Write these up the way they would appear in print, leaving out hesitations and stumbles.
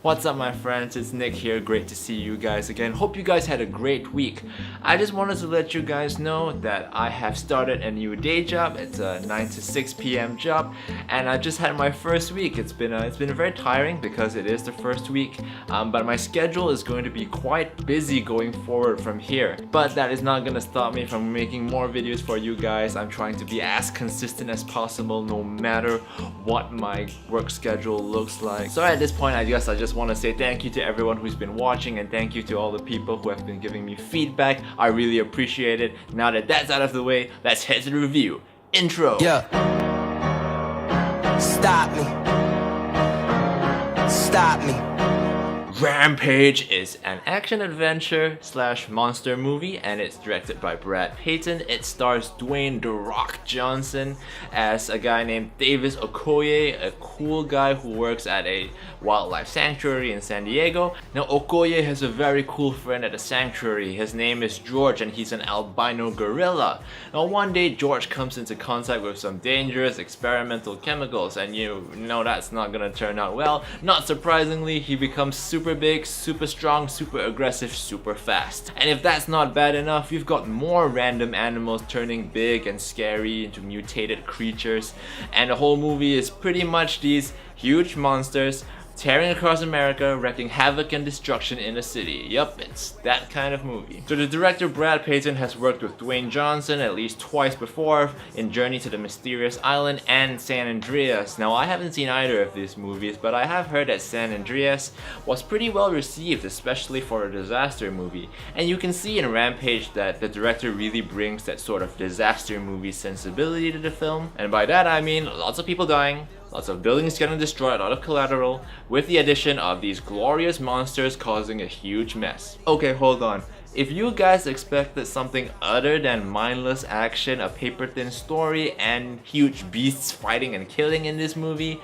What's up my friends, it's Nick here, great to see you guys again. Hope you guys had a great week. I just wanted to let you guys know that I have started a new day job. It's a 9 to 6 p.m. job and I just had my first week. It's been very tiring because it is the first week, but my schedule is going to be quite busy going forward from here. But that is not gonna stop me from making more videos for you guys. I'm trying to be as consistent as possible no matter what my work schedule looks like. So at this point I guess I just want to say thank you to everyone who's been watching and thank you to all the people who have been giving me feedback. I really appreciate it. Now that that's out of the way, let's head to the review. Intro. Yeah. Stop me. Stop me. Rampage is an action-adventure slash monster movie and it's directed by Peyton. It stars Dwayne The Rock Johnson as a guy named Davis Okoye, a cool guy who works at a wildlife sanctuary in San Diego. Now Okoye has a very cool friend at the sanctuary. His name is George and he's an albino gorilla. Now one day George comes into contact with some dangerous experimental chemicals and you know that's not gonna turn out well. Not surprisingly, he becomes super big, super strong, super aggressive, super fast. And if that's not bad enough, you've got more random animals turning big and scary into mutated creatures. And the whole movie is pretty much these huge monsters tearing across America, wreaking havoc and destruction in the city. Yup, it's that kind of movie. So the director Peyton has worked with Dwayne Johnson at least twice before in Journey to the Mysterious Island and San Andreas. Now I haven't seen either of these movies, but I have heard that San Andreas was pretty well received, especially for a disaster movie. And you can see in Rampage that the director really brings that sort of disaster movie sensibility to the film. And by that I mean lots of people dying, lots of buildings getting destroyed, a lot of collateral, with the addition of these glorious monsters causing a huge mess. Okay, hold on. If you guys expected something other than mindless action, a paper-thin story, and huge beasts fighting and killing in this movie,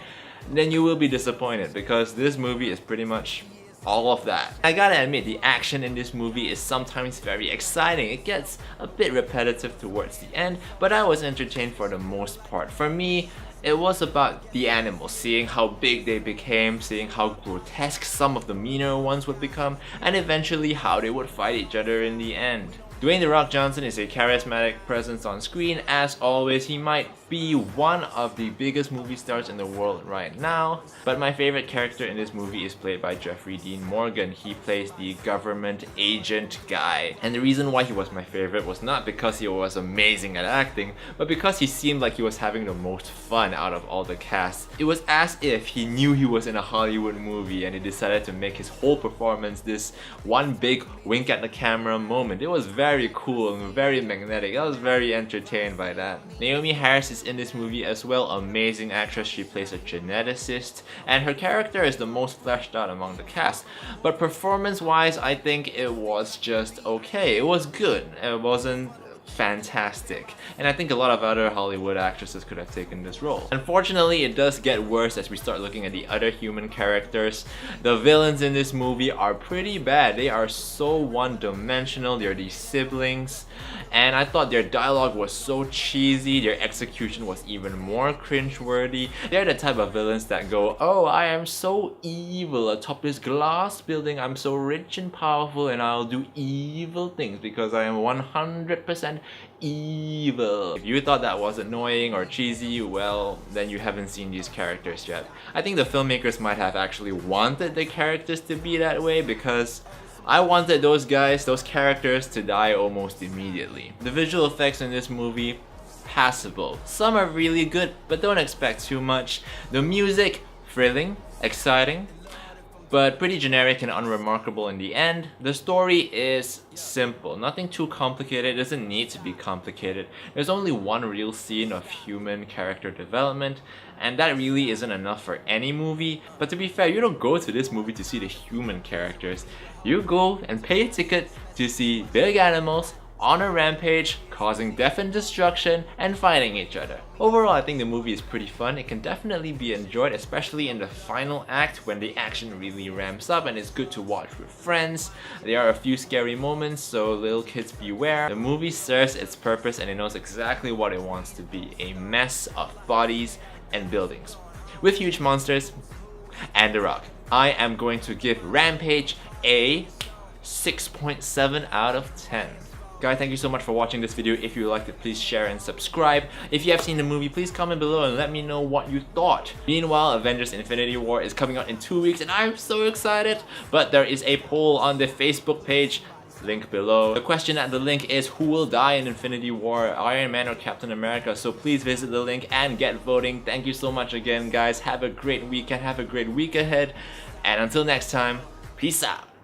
then you will be disappointed because this movie is pretty much all of that. I gotta admit, the action in this movie is sometimes very exciting. It gets a bit repetitive towards the end, but I was entertained for the most part. For me, it was about the animals, seeing how big they became, seeing how grotesque some of the meaner ones would become, and eventually how they would fight each other in the end. Dwayne The Rock Johnson is a charismatic presence on screen. As always, he might be one of the biggest movie stars in the world right now, but my favorite character in this movie is played by Jeffrey Dean Morgan. He plays the government agent guy, and the reason why he was my favorite was not because he was amazing at acting, but because he seemed like he was having the most fun out of all the cast. It was as if he knew he was in a Hollywood movie and he decided to make his whole performance this one big wink at the camera moment. It was very cool and very magnetic. I was very entertained by that. Naomi Harris is in this movie as well, amazing actress. She plays a geneticist and her character is the most fleshed out among the cast. But performance wise, I think it was just okay. It was good. It wasn't fantastic, and I think a lot of other Hollywood actresses could have taken this role. Unfortunately, it does get worse as we start looking at the other human characters. The villains in this movie are pretty bad. They are so one-dimensional. They're these siblings, and I thought their dialogue was so cheesy. Their execution was even more cringeworthy. They're the type of villains that go, "Oh, I am so evil atop this glass building. I'm so rich and powerful and I'll do evil things because I am 100% evil." If you thought that was annoying or cheesy, well, then you haven't seen these characters yet. I think the filmmakers might have actually wanted the characters to be that way because I wanted those guys, those characters, to die almost immediately. The visual effects in this movie, passable. Some are really good, but don't expect too much. The music, thrilling, exciting, but pretty generic and unremarkable in the end. The story is simple, nothing too complicated. It doesn't need to be complicated. There's only one real scene of human character development, and that really isn't enough for any movie. But to be fair, you don't go to this movie to see the human characters. You go and pay a ticket to see big animals on a rampage, causing death and destruction and fighting each other. Overall, I think the movie is pretty fun. It can definitely be enjoyed, especially in the final act when the action really ramps up, and it's good to watch with friends. There are a few scary moments, so little kids beware. The movie serves its purpose and it knows exactly what it wants to be, a mess of bodies and buildings with huge monsters and The Rock. I am going to give Rampage a 6.7 out of 10. Guys, thank you so much for watching this video. If you liked it, please share and subscribe. If you have seen the movie, please comment below and let me know what you thought. Meanwhile, Avengers Infinity War is coming out in 2 weeks and I'm so excited. But there is a poll on the Facebook page, link below. The question at the link is, who will die in Infinity War, Iron Man or Captain America? So please visit the link and get voting. Thank you so much again, guys. Have a great weekend, have a great week ahead. And until next time, peace out.